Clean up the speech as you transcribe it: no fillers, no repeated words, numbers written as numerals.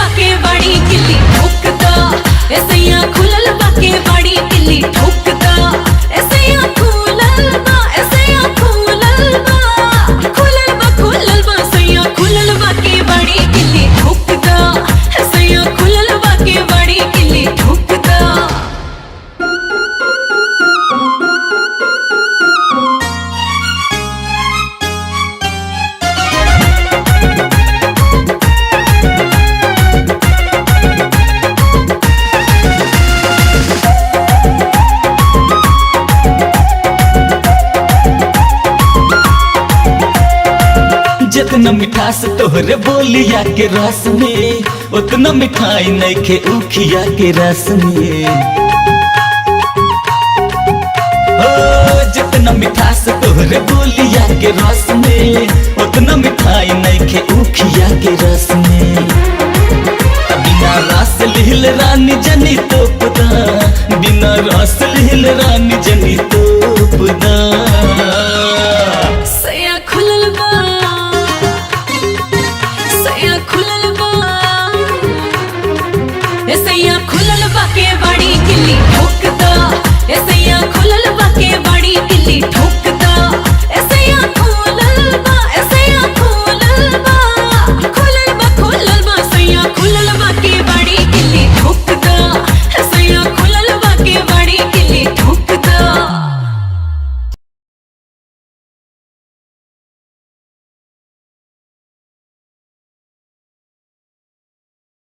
बाके बाड़ी किल्ली ठोकदा ऐसैया खुलल बाके बाड़ी किल्ली ठोकदा ऐसैया खुलल बा सैया खुलल बाके बाड़ी किल्ली ठोकदा ऐसैया खुलल बाके बाड़ी किल्ली ठोकदा। जितना मिठास तोहरे बोलिया के रस में उतना मिठाई नहीं खे उखिया के रस में। जितना मिठास तोहरे बोलिया के रस में उतना मिठाई नहीं खे उखिया के रस में। बिना रस लिहल रानी जनी तोपदा बिना रस लिहल रानी जनी तोपदा। सैया खुलल बा ऐसैया खुलल बाके बाड़ी किल्ली ठोकदा ऐसैया खुलल बाके